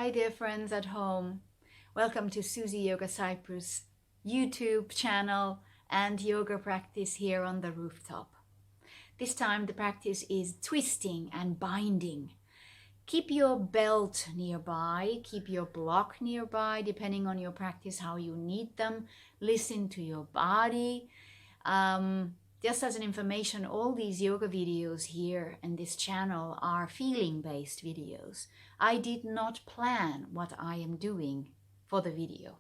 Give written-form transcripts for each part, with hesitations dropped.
Hi dear friends at home. Welcome to Suzieyogacyprus YouTube channel and yoga practice here on the rooftop. This time the practice is twisting and binding. Keep your belt nearby, keep your block nearby, depending on your practice, how you need them. Listen to your body. Just as an information, all these yoga videos here in this channel are feeling-based videos. I did not plan what I am doing for the video.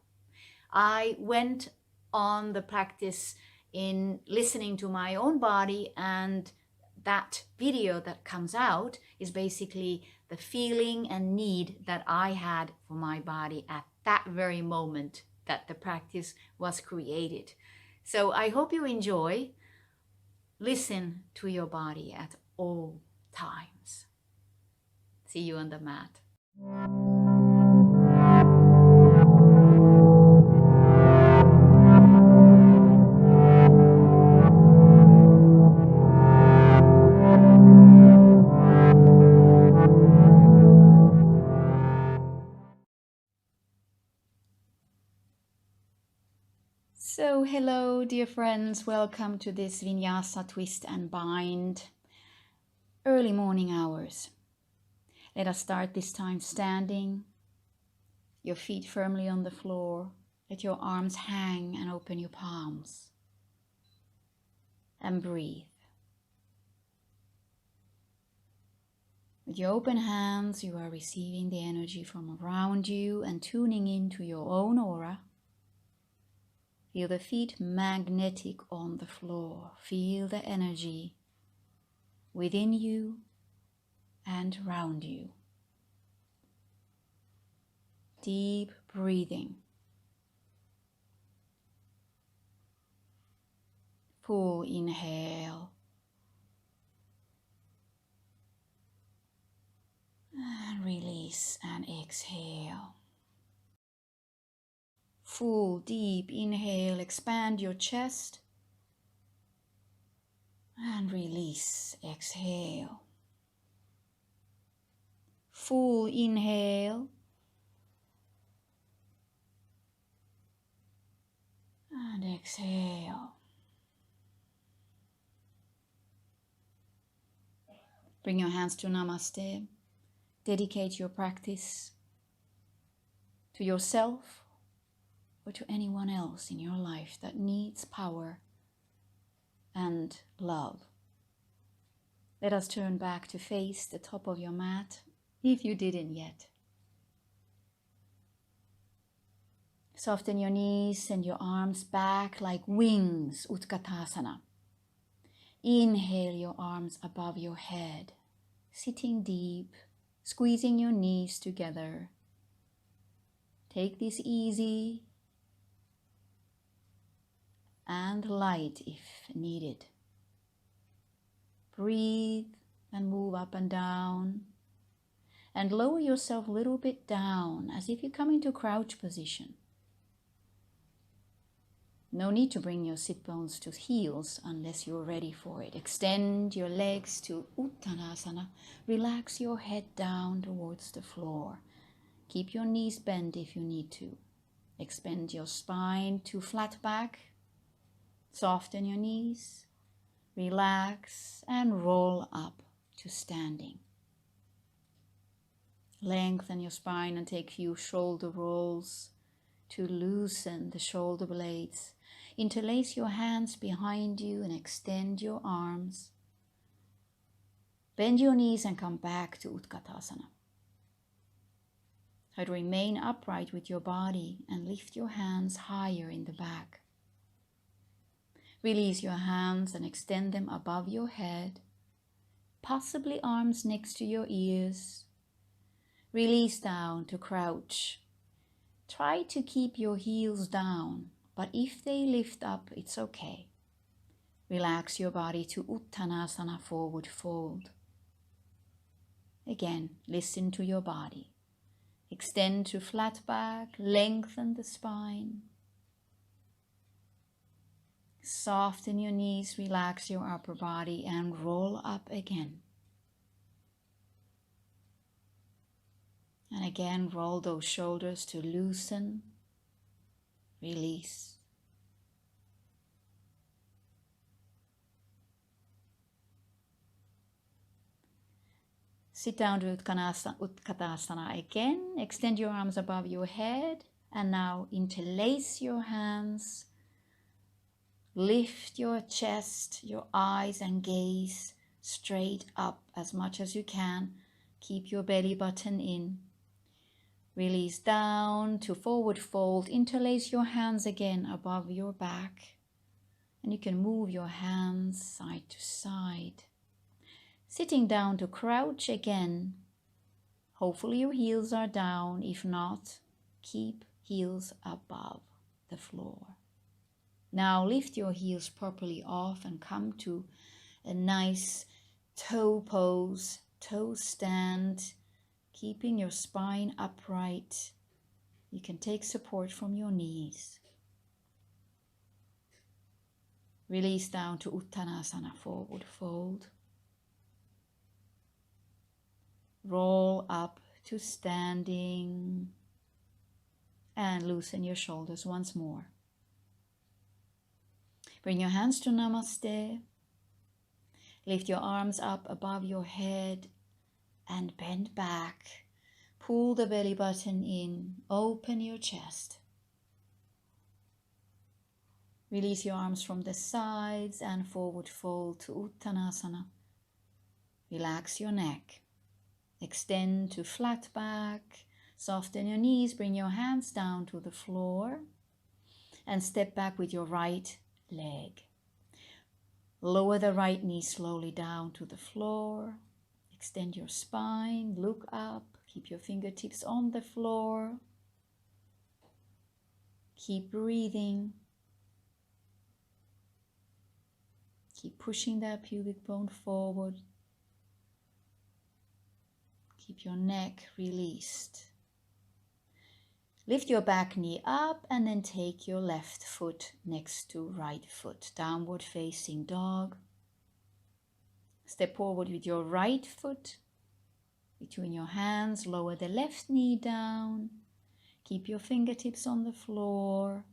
I went on the practice in listening to my own body, and that video that comes out is basically the feeling and need that I had for my body at that very moment that the practice was created. So I hope you enjoy. Listen to your body at all times. See you on the mat. So hello dear friends, welcome to this Vinyasa twist and bind early morning hours. Let us start this time standing, your feet firmly on the floor. Let your arms hang and open your palms and breathe. With your open hands, you are receiving the energy from around you and tuning into your own aura. Feel the feet magnetic on the floor. Feel the energy within you and around you. Deep breathing. Full inhale. And release and exhale. Full deep inhale, expand your chest and release, exhale. Full inhale and exhale. Bring your hands to Namaste. Dedicate your practice to yourself or to anyone else in your life that needs power and love. Let us turn back to face the top of your mat, if you didn't yet. Soften your knees, send your arms back like wings, Utkatasana. Inhale your arms above your head, sitting deep, squeezing your knees together. Take this easy and light if needed. Breathe and move up and down. And lower yourself a little bit down as if you come into crouch position. No need to bring your sit bones to heels unless you're ready for it. Extend your legs to Uttanasana. Relax your head down towards the floor. Keep your knees bent if you need to. Expand your spine to flat back. Soften your knees, relax and roll up to standing. Lengthen your spine and take a few shoulder rolls to loosen the shoulder blades. Interlace your hands behind you and extend your arms. Bend your knees and come back to Utkatasana. Try to remain upright with your body and lift your hands higher in the back. Release your hands and extend them above your head, possibly arms next to your ears. Release down to crouch. Try to keep your heels down, but if they lift up, it's okay. Relax your body to Uttanasana, forward fold. Again, listen to your body. Extend to flat back, lengthen the spine. Soften your knees, relax your upper body and roll up again. And again, roll those shoulders to loosen, release. Sit down to Utkatasana again. Extend your arms above your head. And now interlace your hands. Lift your chest, your eyes and gaze straight up as much as you can. Keep your belly button in. Release down to forward fold. Interlace your hands again above your back. And you can move your hands side to side. Sitting down to crouch again. Hopefully your heels are down. If not, keep heels above the floor. Now lift your heels properly off and come to a nice toe pose, toe stand, keeping your spine upright. You can take support from your knees. Release down to Uttanasana, forward fold. Roll up to standing and loosen your shoulders once more. Bring your hands to Namaste. Lift your arms up above your head and bend back. Pull the belly button in. Open your chest. Release your arms from the sides and forward fold to Uttanasana. Relax your neck. Extend to flat back. Soften your knees. Bring your hands down to the floor. And step back with your right leg. Lower the right knee slowly down to the floor. Extend your spine. Look up. Keep your fingertips on the floor. Keep breathing. Keep pushing that pubic bone forward. Keep your neck released. Lift your back knee up and then take your left foot next to right foot. Downward facing dog. Step forward with your right foot between your hands. Lower the left knee down. Keep your fingertips on the floor.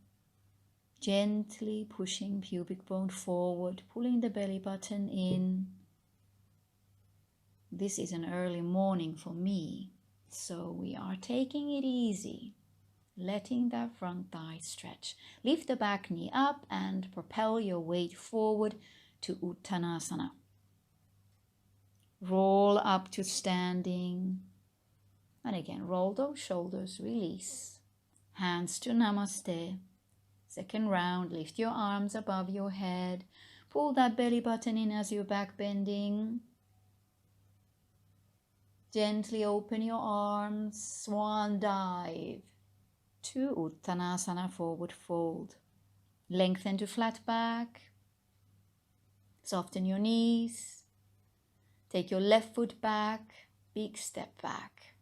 Gently pushing pubic bone forward, pulling the belly button in. This is an early morning for me, so we are taking it easy, letting that front thigh stretch. Lift the back knee up and propel your weight forward to Uttanasana. Roll up to standing. And again, roll those shoulders, release. Hands to Namaste. Second round, lift your arms above your head. Pull that belly button in as you're back bending. Gently open your arms, swan dive to Uttanasana, forward fold. Lengthen to flat back. Soften your knees. Take your left foot back, big step back.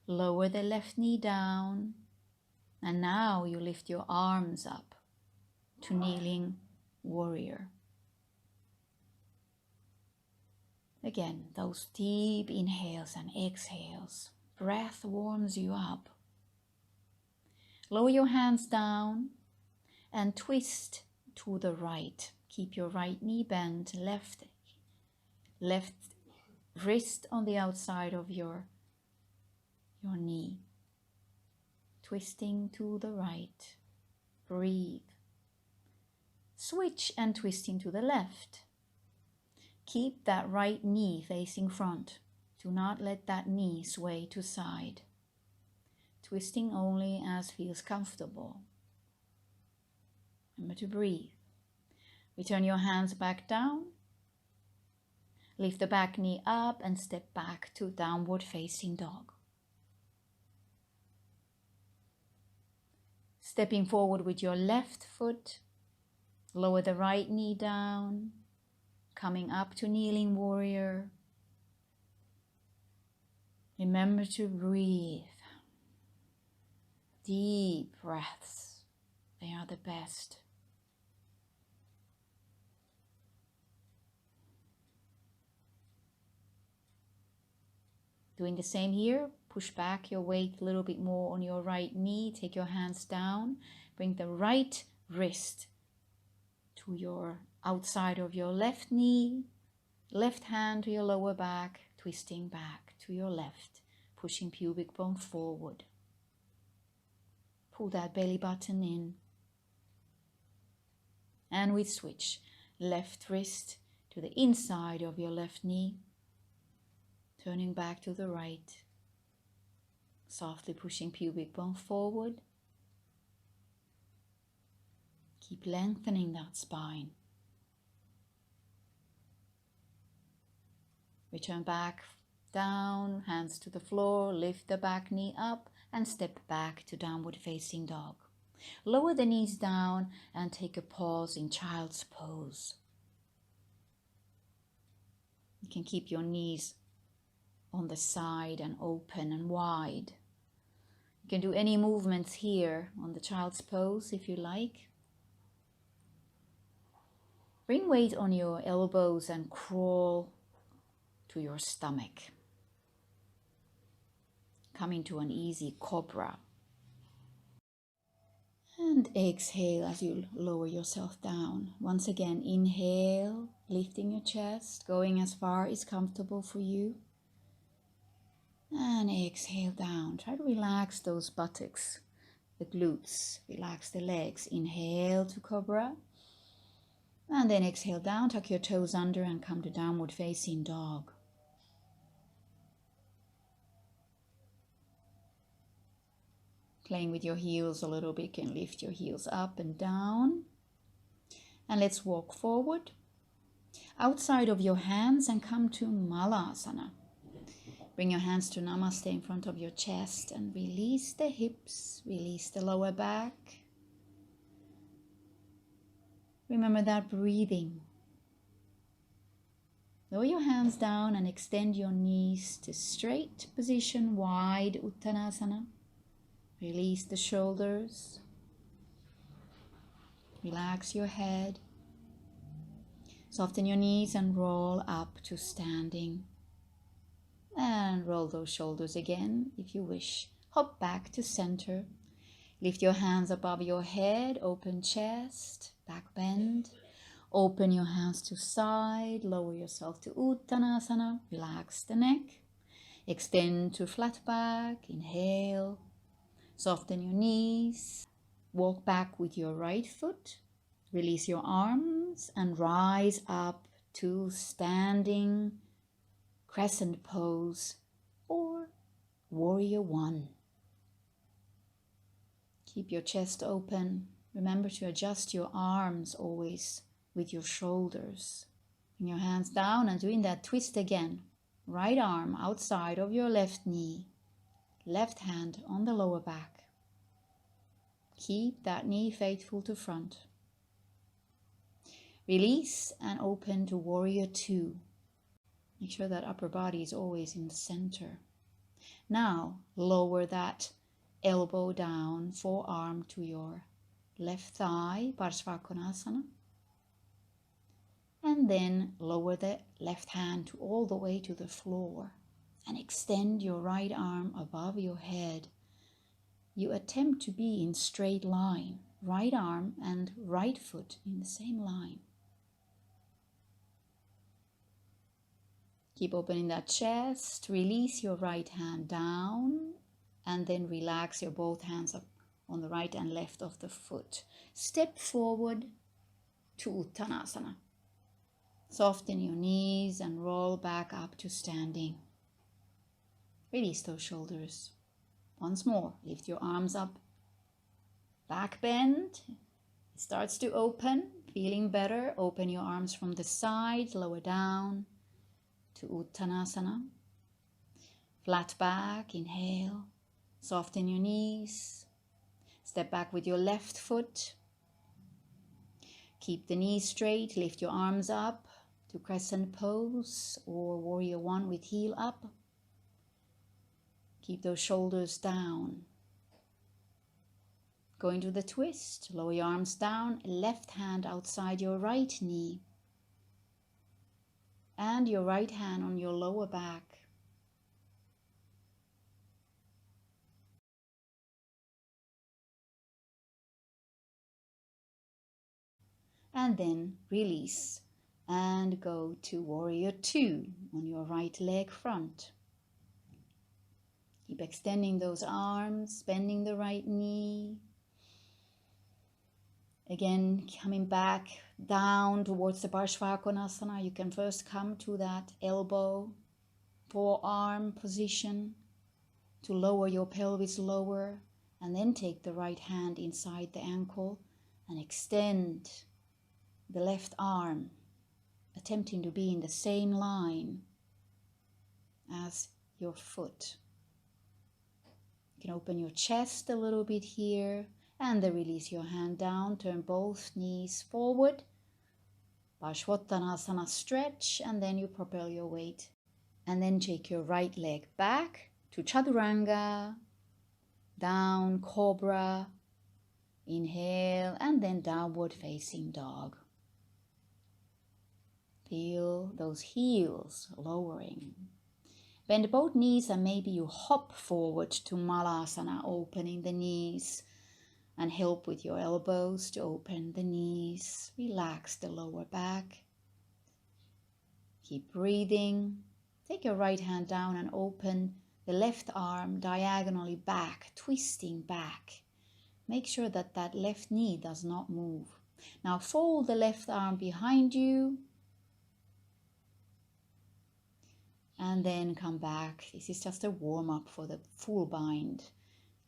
Lower the left knee down. And now you lift your arms up to kneeling warrior. Again, those deep inhales and exhales. Breath warms you up. Lower your hands down and twist to the right. Keep your right knee bent, left wrist on the outside of your knee. Twisting to the right. Breathe. Switch and twisting to the left. Keep that right knee facing front. Do not let that knee sway to side. Twisting only as feels comfortable. Remember to breathe. Return your hands back down. Lift the back knee up and step back to downward facing dog. Stepping forward with your left foot. Lower the right knee down. Coming up to kneeling warrior. Remember to breathe. Deep breaths. They are the best. Doing the same here. Push back your weight a little bit more on your right knee. Take your hands down. Bring the right wrist to your outside of your left knee. Left hand to your lower back, twisting back to your left, pushing pubic bone forward. Pull that belly button in. And we switch. Left wrist to the inside of your left knee, turning back to the right. Softly pushing pubic bone forward. Keep lengthening that spine. Return back down, hands to the floor, lift the back knee up and step back to downward facing dog. Lower the knees down and take a pause in child's pose. You can keep your knees on the side and open and wide. You can do any movements here on the child's pose if you like. Bring weight on your elbows and crawl to your stomach. Come into an easy cobra. And exhale as you lower yourself down. Once again, inhale, lifting your chest, going as far as comfortable for you. And exhale down. Try to relax those buttocks, the glutes, relax the legs. Inhale to cobra. And then exhale down, tuck your toes under and come to downward facing dog. Playing with your heels a little bit, you can lift your heels up and down. And let's walk forward. Outside of your hands and come to Malasana. Bring your hands to Namaste in front of your chest and release the hips, release the lower back. Remember that breathing. Lower your hands down and extend your knees to straight position, wide Uttanasana. Release the shoulders. Relax your head. Soften your knees and roll up to standing. And roll those shoulders again if you wish. Hop back to center. Lift your hands above your head, open chest, back bend. Open your hands to side, lower yourself to Uttanasana. Relax the neck. Extend to flat back, inhale. Soften your knees. Walk back with your right foot. Release your arms and rise up to standing crescent pose or warrior one. Keep your chest open. Remember to adjust your arms always with your shoulders. Bring your hands down and doing that twist again. Right arm outside of your left knee. Left hand on the lower back. Keep that knee faithful to front. Release and open to warrior two. Make sure that upper body is always in the center. Now lower that elbow down, forearm to your left thigh, Parsvakonasana. And then lower the left hand to all the way to the floor. And extend your right arm above your head. You attempt to be in straight line, right arm and right foot in the same line. Keep opening that chest, release your right hand down, and then relax your both hands up on the right and left of the foot. Step forward to Uttanasana. Soften your knees and roll back up to standing. Release those shoulders. Once more, lift your arms up. Back bend. It starts to open. Feeling better. Open your arms from the side, lower down to Uttanasana. Flat back, inhale. Soften your knees. Step back with your left foot. Keep the knees straight. Lift your arms up to crescent pose or warrior one with heel up. Keep those shoulders down. Go into the twist. Lower your arms down. Left hand outside your right knee. And your right hand on your lower back. And then release and go to warrior 2 on your right leg front. Keep extending those arms, bending the right knee. Again, coming back down towards the Parshvakonasana. You can first come to that elbow, forearm position to lower your pelvis lower, and then take the right hand inside the ankle and extend the left arm, attempting to be in the same line as your foot. You can open your chest a little bit here, and then release your hand down, turn both knees forward, Parshvottanasana stretch, and then you propel your weight. And then take your right leg back to Chaturanga, down, Cobra, inhale, and then downward facing dog. Feel those heels lowering. Bend both knees and maybe you hop forward to Malasana, opening the knees, and help with your elbows to open the knees. Relax the lower back. Keep breathing. Take your right hand down and open the left arm diagonally back, twisting back. Make sure that that left knee does not move. Now fold the left arm behind you. And then come back. This is just a warm-up for the full bind.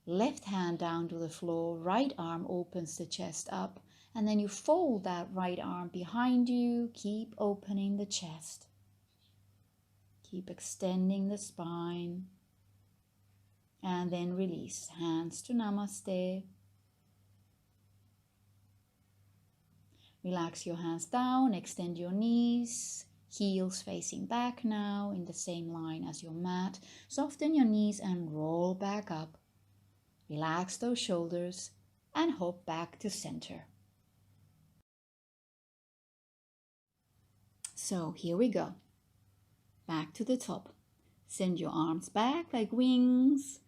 Left hand down to the floor, right arm opens the chest up, and then you fold that right arm behind you. Keep opening the chest. Keep extending the spine. And then release. Hands to Namaste. Relax your hands down, extend your knees. Heels facing back now in the same line as your mat. Soften your knees and roll back up. Relax those shoulders and hop back to center. So here we go. Back to the top. Send your arms back like wings.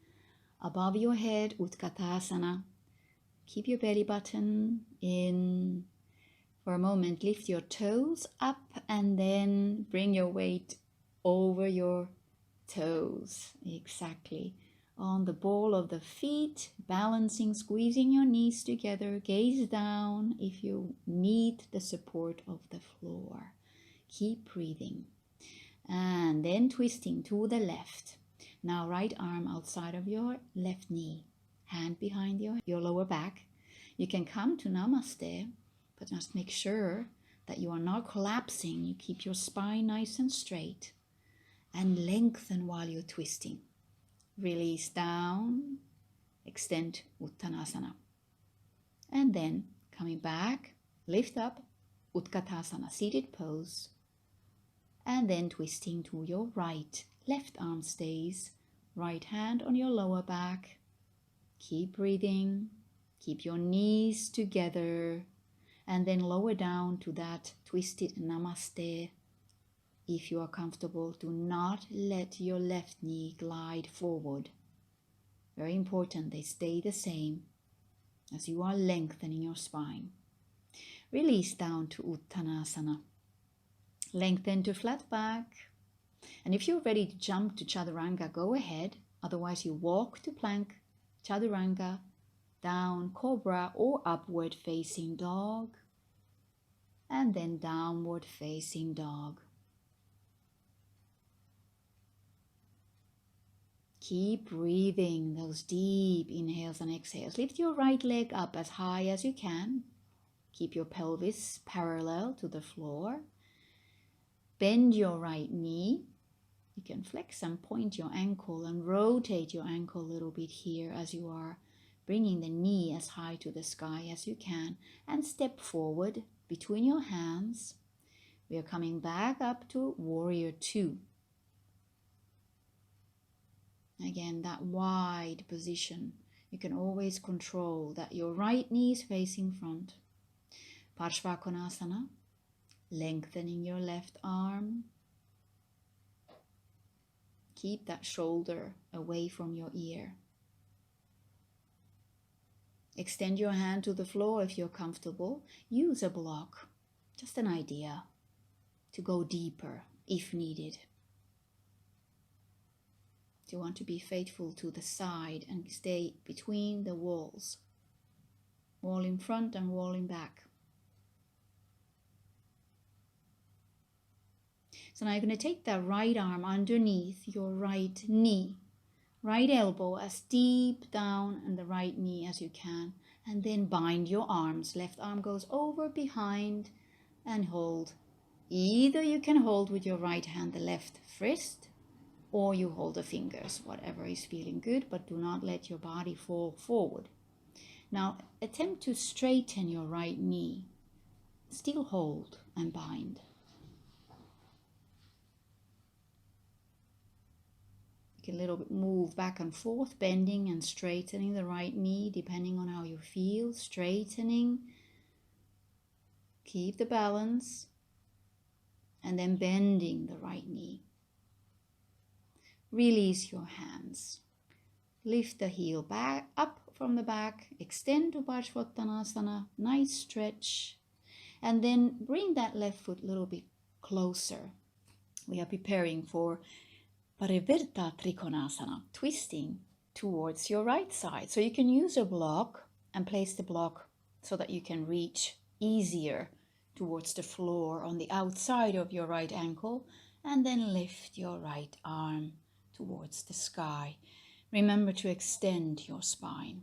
Above your head, Utkatasana. Keep your belly button in. For a moment, lift your toes up and then bring your weight over your toes. Exactly. On the ball of the feet, balancing, squeezing your knees together. Gaze down if you need the support of the floor. Keep breathing. And then twisting to the left. Now right arm outside of your left knee. Hand behind your lower back. You can come to Namaste. But just make sure that you are not collapsing. You keep your spine nice and straight. And lengthen while you're twisting. Release down. Extend Uttanasana. And then coming back, lift up, Utkatasana, seated pose. And then twisting to your right. Left arm stays. Right hand on your lower back. Keep breathing. Keep your knees together. And then lower down to that twisted Namaste. If you are comfortable, do not let your left knee glide forward. Very important, they stay the same as you are lengthening your spine. Release down to Uttanasana. Lengthen to flat back. And if you're ready to jump to Chaturanga, go ahead. Otherwise, you walk to plank, Chaturanga, down, Cobra, or upward facing dog, and then downward facing dog. Keep breathing those deep inhales and exhales. Lift your right leg up as high as you can. Keep your pelvis parallel to the floor. Bend your right knee. You can flex and point your ankle and rotate your ankle a little bit here as you are bringing the knee as high to the sky as you can, and step forward between your hands. We are coming back up to warrior 2. Again, that wide position. You can always control that your right knee is facing front. Parshvakonasana, lengthening your left arm. Keep that shoulder away from your ear. Extend your hand to the floor if you're comfortable. Use a block, just an idea, to go deeper if needed. You want to be faithful to the side and stay between the walls. Wall in front and wall in back. So now you're going to take that right arm underneath your right knee. Right elbow as deep down in the right knee as you can. And then bind your arms. Left arm goes over behind and hold. Either you can hold with your right hand the left wrist, or you hold the fingers, whatever is feeling good, but do not let your body fall forward. Now attempt to straighten your right knee. Still hold and bind. You can a little bit move back and forth, bending and straightening the right knee depending on how you feel. Straightening. Keep the balance. And then bending the right knee. Release your hands. Lift the heel back up from the back. Extend to Parshvottanasana. Nice stretch. And then bring that left foot a little bit closer. We are preparing for Parivirta Trikonasana, twisting towards your right side. So you can use a block and place the block so that you can reach easier towards the floor on the outside of your right ankle, and then lift your right arm towards the sky. Remember to extend your spine.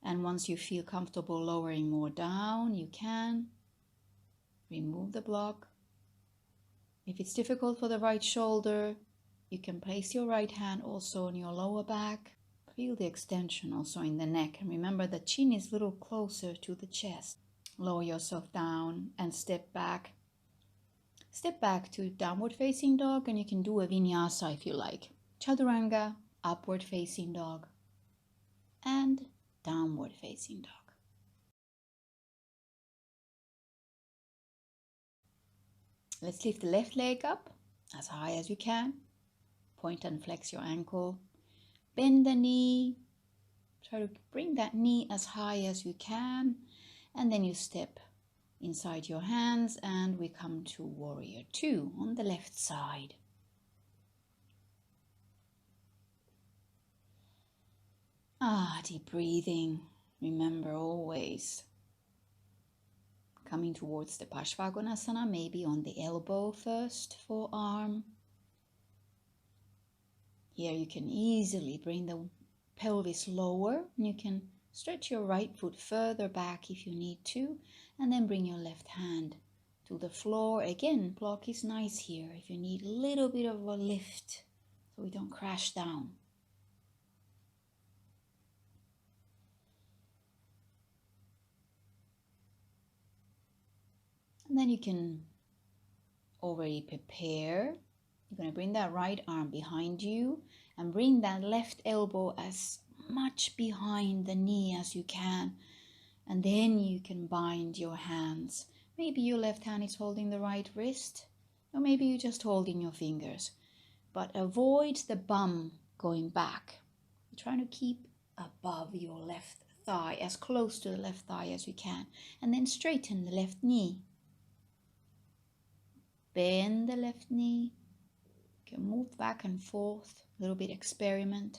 And once you feel comfortable lowering more down, you can remove the block. If it's difficult for the right shoulder, you can place your right hand also on your lower back. Feel the extension also in the neck. And remember the chin is a little closer to the chest. Lower yourself down and step back. Step back to downward facing dog, and you can do a vinyasa if you like. Chaturanga, upward facing dog, and downward facing dog. Let's lift the left leg up as high as you can. Point and flex your ankle. Bend the knee. Try to bring that knee as high as you can. And then you step inside your hands and we come to warrior two on the left side. Deep breathing. Remember always coming towards the Parshvakonasana, maybe on the elbow first, forearm. Here you can easily bring the pelvis lower, and you can stretch your right foot further back if you need to, and then bring your left hand to the floor. Again, block is nice here if you need a little bit of a lift so we don't crash down. And then you can already prepare. You're going to bring that right arm behind you and bring that left elbow as much behind the knee as you can. And then you can bind your hands. Maybe your left hand is holding the right wrist, or maybe you're just holding your fingers. But avoid the bum going back. You're trying to keep above your left thigh, as close to the left thigh as you can. And then straighten the left knee. Bend the left knee. You can move back and forth, a little bit experiment.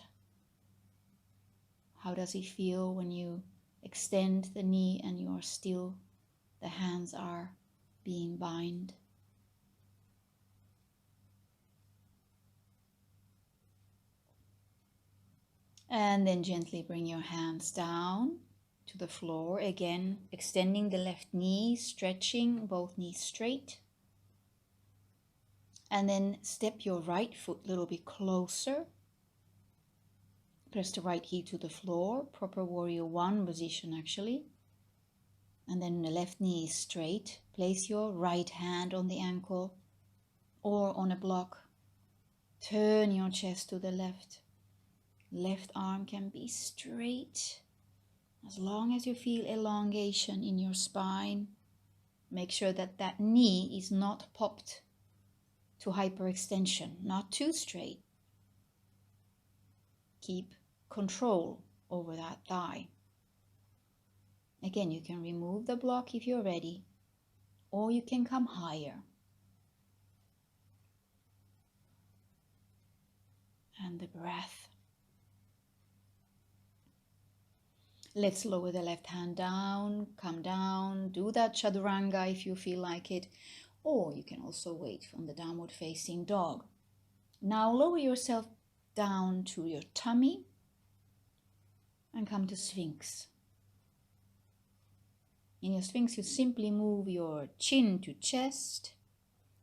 How does it feel when you extend the knee and you are still, the hands are being bound? And then gently bring your hands down to the floor. Again, extending the left knee, stretching both knees straight. And then step your right foot a little bit closer. Press the right heel to the floor, proper warrior one position actually. And then the left knee is straight. Place your right hand on the ankle or on a block. Turn your chest to the left. Left arm can be straight. As long as you feel elongation in your spine, make sure that that knee is not popped to hyperextension, not too straight. Keep control over that thigh. Again, you can remove the block if you're ready, or you can come higher. And the breath. Let's lower the left hand down, come down, do that chaturanga if you feel like it, or you can also wait on the downward facing dog. Now lower yourself down to your tummy and come to Sphinx. In your Sphinx, you simply move your chin to chest,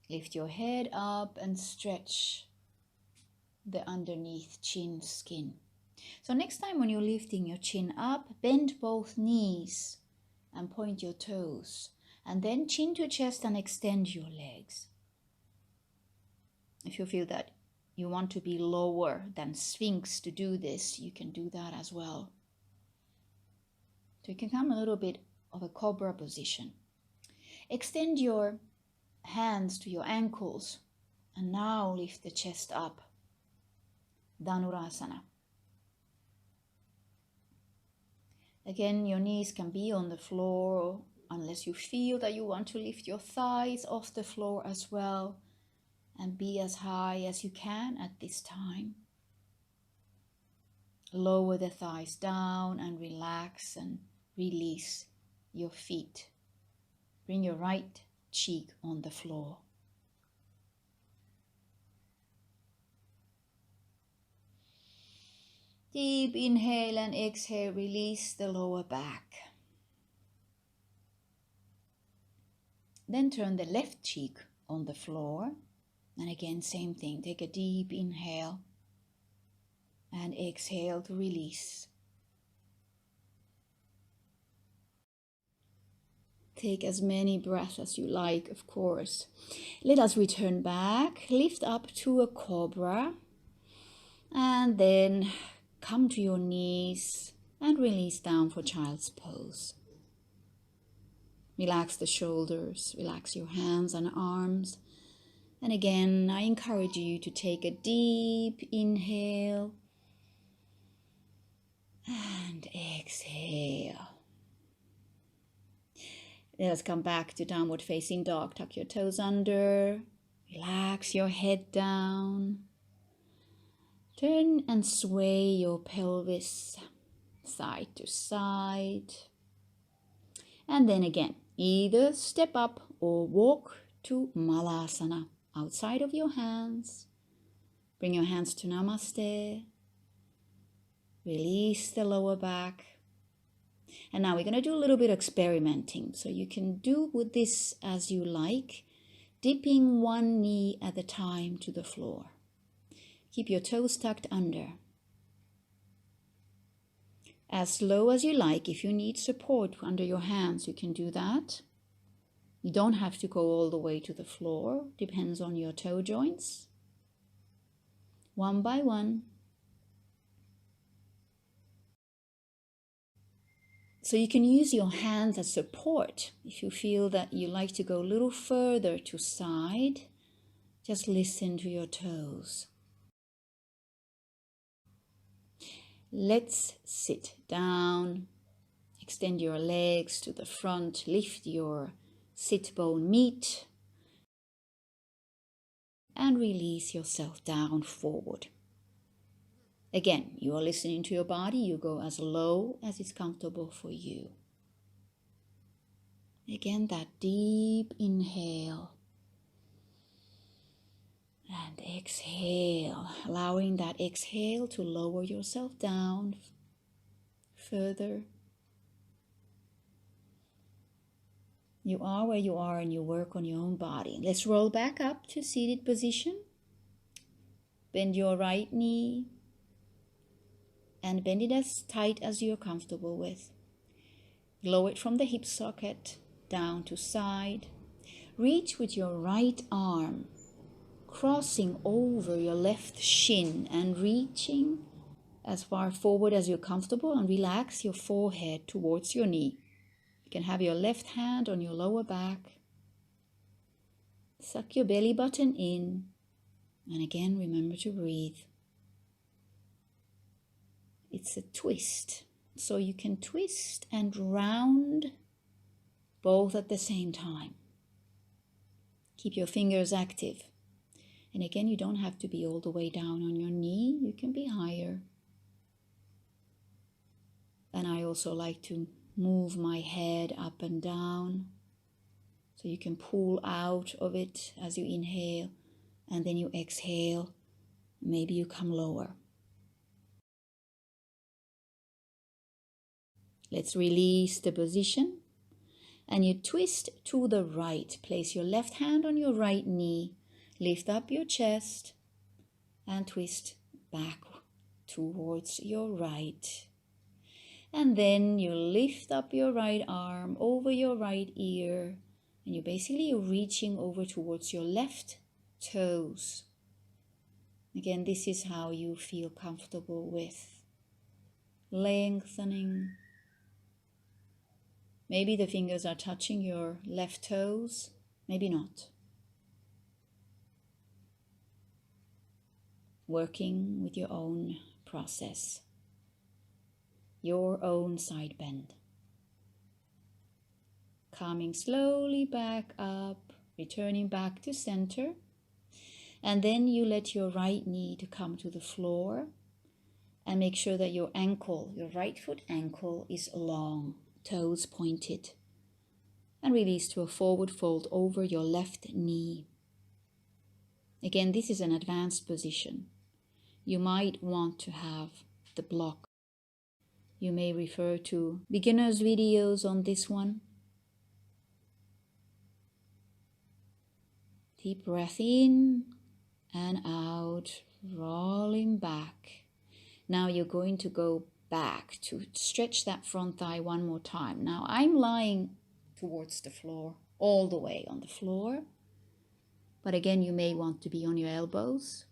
lift your head up and stretch the underneath chin skin. So next time when you're lifting your chin up, bend both knees and point your toes. And then chin to chest and extend your legs. If you feel that you want to be lower than Sphinx to do this, you can do that as well. So you can come a little bit of a cobra position. Extend your hands to your ankles and now lift the chest up. Dhanurasana. Again, your knees can be on the floor unless you feel that you want to lift your thighs off the floor as well and be as high as you can at this time. Lower the thighs down and relax and release your feet. Bring your right cheek on the floor. Deep inhale and exhale, release the lower back. Then turn the left cheek on the floor. And again, same thing. Take a deep inhale and exhale to release. Take as many breaths as you like, of course. Let us return back, lift up to a cobra, and then come to your knees and release down for child's pose. Relax the shoulders, relax your hands and arms. And again, I encourage you to take a deep inhale and exhale. Let us come back to downward facing dog. Tuck your toes under, relax your head down. Turn and sway your pelvis side to side. And then again, either step up or walk to Malasana. Outside of your hands. Bring your hands to Namaste. Release the lower back. And now we're going to do a little bit of experimenting. So you can do with this as you like, dipping one knee at a time to the floor. Keep your toes tucked under. As low as you like. If you need support under your hands, you can do that. You don't have to go all the way to the floor. Depends on your toe joints. One by one. So you can use your hands as support. If you feel that you like to go a little further to side, just listen to your toes. Let's sit down. Extend your legs to the front. Lift your sit bone meat. And release yourself down forward. Again, you are listening to your body. You go as low as is comfortable for you. Again, that deep inhale. And exhale. Allowing that exhale to lower yourself down further. You are where you are and you work on your own body. Let's roll back up to seated position. Bend your right knee and bend it as tight as you're comfortable with. Lower it from the hip socket down to side. Reach with your right arm, crossing over your left shin and reaching as far forward as you're comfortable, and relax your forehead towards your knee. You can have your left hand on your lower back. Suck your belly button in. And again, remember to breathe. it's a twist. So you can twist and round both at the same time. Keep your fingers active. And again, you don't have to be all the way down on your knee. You can be higher. And I also like to move my head up and down. So you can pull out of it as you inhale, and then you exhale. Maybe you come lower. Let's release the position. And you twist to the right. Place your left hand on your right knee. Lift up your chest and twist back towards your right. And then you lift up your right arm over your right ear. And you're basically reaching over towards your left toes. Again, this is how you feel comfortable with. Lengthening. Maybe the fingers are touching your left toes. Maybe not. Working with your own process. Your own side bend. Coming slowly back up, returning back to center. And then you let your right knee to come to the floor and make sure that your ankle, your right foot ankle is long, toes pointed. And release to a forward fold over your left knee. Again, this is an advanced position. You might want to have the block. You may refer to beginners' videos on this one. Deep breath in and out, rolling back. Now you're going to go back to stretch that front thigh one more time. Now I'm lying towards the floor, all the way on the floor. But again, you may want to be on your elbows.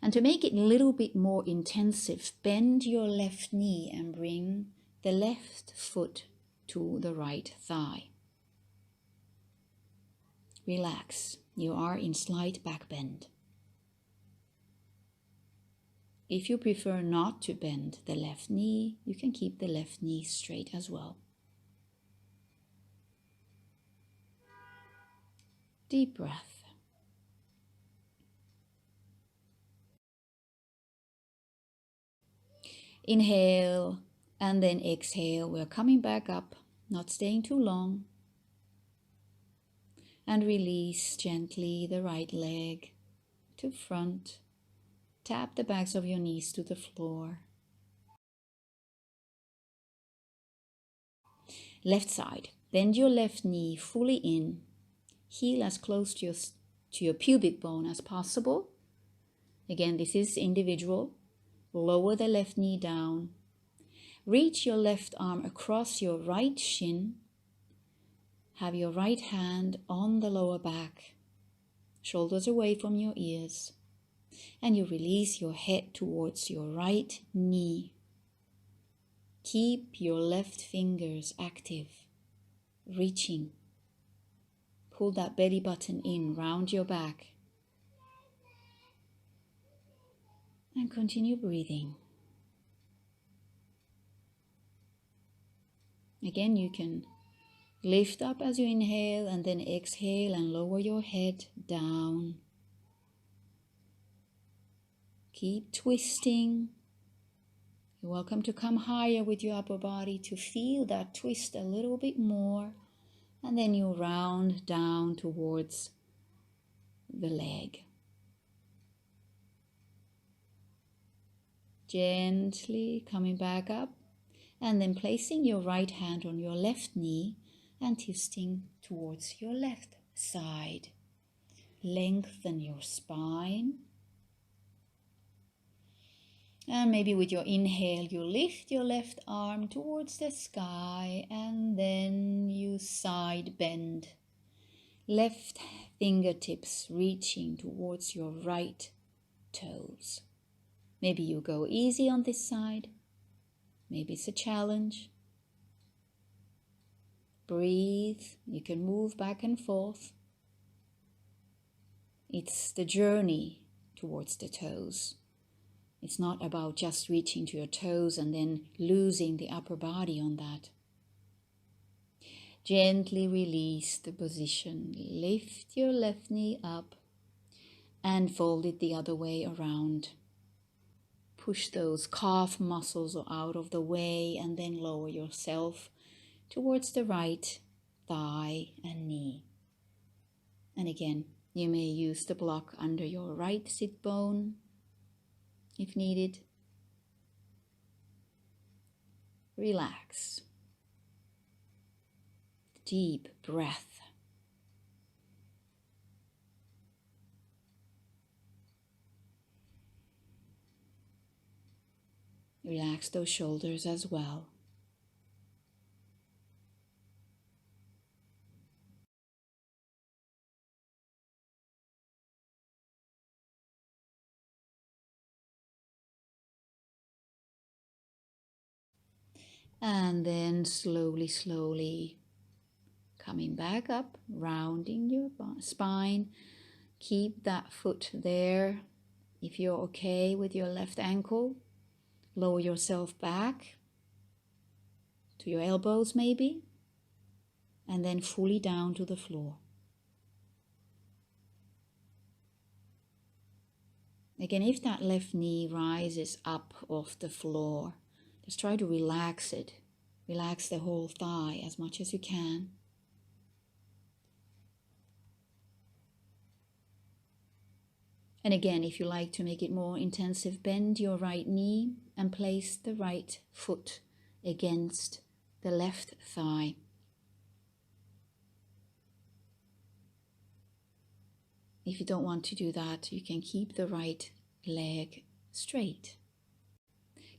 And to make it a little bit more intensive, bend your left knee and bring the left foot to the right thigh. Relax. You are in slight back bend. If you prefer not to bend the left knee, you can keep the left knee straight as well. Deep breath. Inhale and then exhale. We're coming back up, not staying too long. And release gently the right leg to front. Tap the backs of your knees to the floor. Left side. Bend your left knee fully in. Heel as close to your pubic bone as possible. Again, this is individual. Lower the left knee down. Reach your left arm across your right shin. Have your right hand on the lower back. Shoulders away from your ears. And you release your head towards your right knee. Keep your left fingers active, reaching. Pull that belly button in, round your back. And continue breathing. Again, you can lift up as you inhale and then exhale and lower your head down. Keep twisting. You're welcome to come higher with your upper body to feel that twist a little bit more. And then you round down towards the leg. Gently coming back up and then placing your right hand on your left knee and twisting towards your left side. Lengthen your spine. And maybe with your inhale, you lift your left arm towards the sky and then you side bend. Left fingertips reaching towards your right toes. Maybe you go easy on this side. Maybe it's a challenge. Breathe. You can move back and forth. It's the journey towards the toes. It's not about just reaching to your toes and then losing the upper body on that. Gently release the position. Lift your left knee up and fold it the other way around. Push those calf muscles out of the way and then lower yourself towards the right thigh and knee. And again, you may use the block under your right sit bone if needed. Relax. Deep breath. Relax those shoulders as well. And then slowly coming back up, rounding your spine. Keep that foot there. If you're okay with your left ankle, lower yourself back to your elbows maybe, and then fully down to the floor. Again, if that left knee rises up off the floor, just try to relax it. Relax the whole thigh as much as you can. And again, if you like to make it more intensive, bend your right knee and place the right foot against the left thigh. If you don't want to do that, you can keep the right leg straight.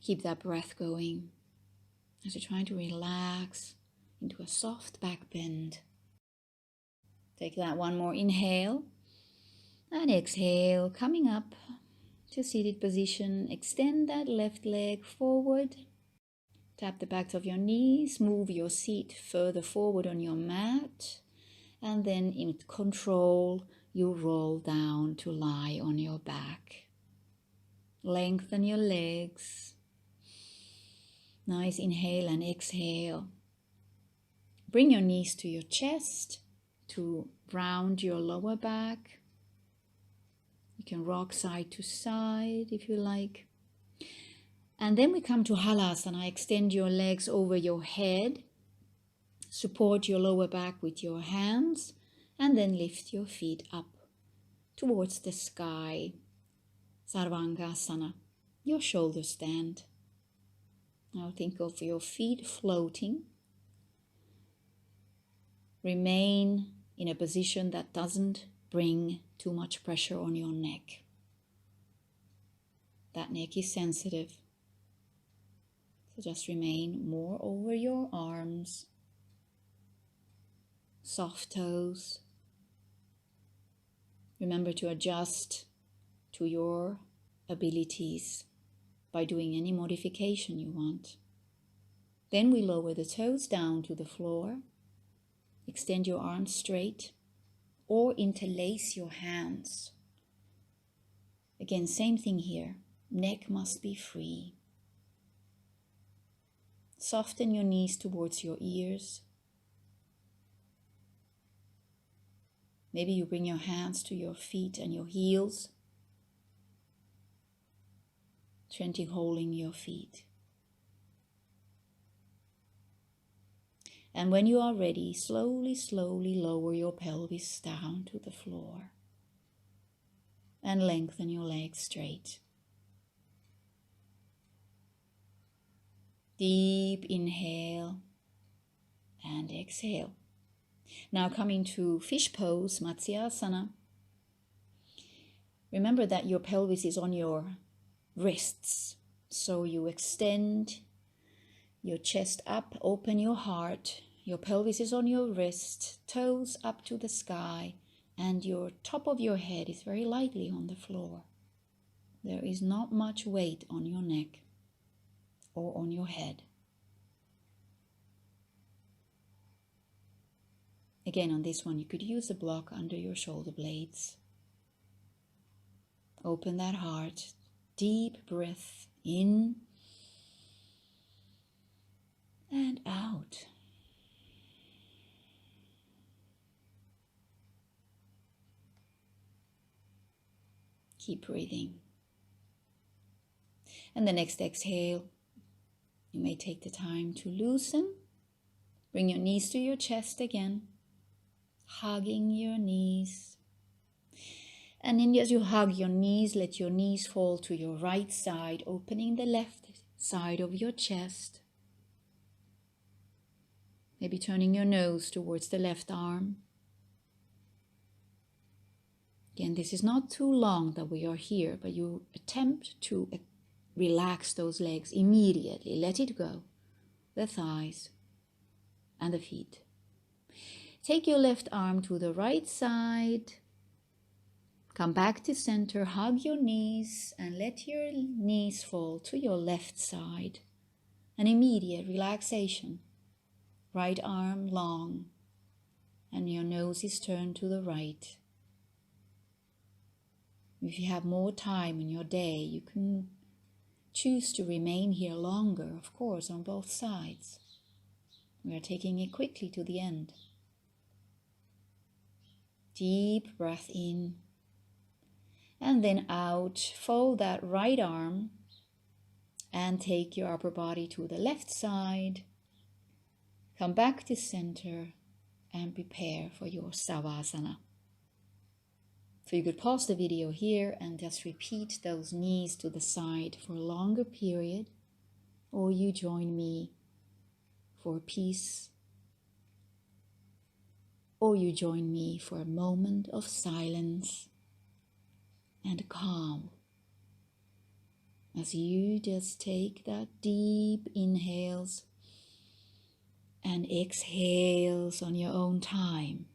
Keep that breath going as you're trying to relax into a soft back bend. Take that one more inhale and exhale, coming up to seated position. Extend that left leg forward. Tap the backs of your knees, move your seat further forward on your mat, and then in control, you roll down to lie on your back. Lengthen your legs. Nice inhale and exhale. Bring your knees to your chest to round your lower back. You can rock side to side if you like. And then we come to Halasana. Extend your legs over your head. Support your lower back with your hands. And then lift your feet up towards the sky. Sarvangasana. Your shoulders stand. Now think of your feet floating. Remain in a position that doesn't bring too much pressure on your neck. That neck is sensitive. So just remain more over your arms. Soft toes. Remember to adjust to your abilities by doing any modification you want. Then we lower the toes down to the floor. Extend your arms straight or interlace your hands. Again, same thing here. Neck must be free. Soften your knees towards your ears. Maybe you bring your hands to your feet and your heels. Gently holding your feet. And when you are ready, slowly lower your pelvis down to the floor. And lengthen your legs straight. Deep inhale and exhale. Now coming to fish pose, Matsyasana. Remember that your pelvis is on your wrists. So you extend your chest up, open your heart. Your pelvis is on your wrist, toes up to the sky, and your top of your head is very lightly on the floor. There is not much weight on your neck or on your head. Again, on this one, you could use a block under your shoulder blades. Open that heart, Deep breath in and out. Keep breathing. And the next exhale, you may take the time to loosen. Bring your knees to your chest again, hugging your knees. And then as you hug your knees, let your knees fall to your right side, opening the left side of your chest. Maybe turning your nose towards the left arm. Again, this is not too long that we are here, but you attempt to relax those legs immediately. Let it go. The thighs and the feet. Take your left arm to the right side. Come back to center, hug your knees and let your knees fall to your left side. An immediate relaxation. Right arm long and your nose is turned to the right. If you have more time in your day, you can choose to remain here longer, of course, on both sides. We are taking it quickly to the end. Deep breath in and then out. Fold that right arm and take your upper body to the left side. Come back to center and prepare for your Savasana. So you could pause the video here and just repeat those knees to the side for a longer period, or you join me for peace, or you join me for a moment of silence and calm as you just take that deep inhales and exhales on your own time.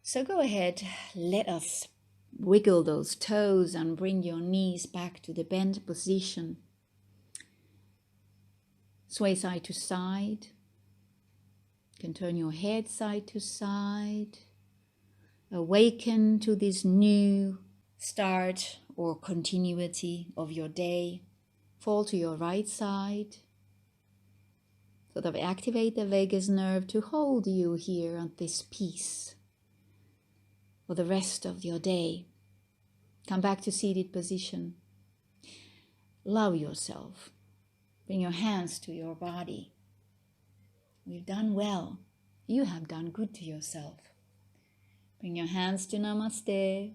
So go ahead, let us wiggle those toes and bring your knees back to the bent position. Sway side to side. You can turn your head side to side. Awaken to this new start or continuity of your day. Fall to your right side. Sort of activate the vagus nerve to hold you here at this peace for the rest of your day. Come back to seated position. Love yourself. Bring your hands to your body. We've done well. You have done good to yourself. Bring your hands to Namaste.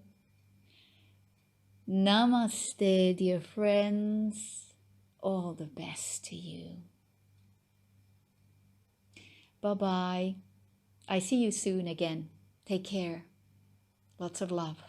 Namaste, dear friends. All the best to you. Bye-bye. I see you soon again. Take care. Lots of love.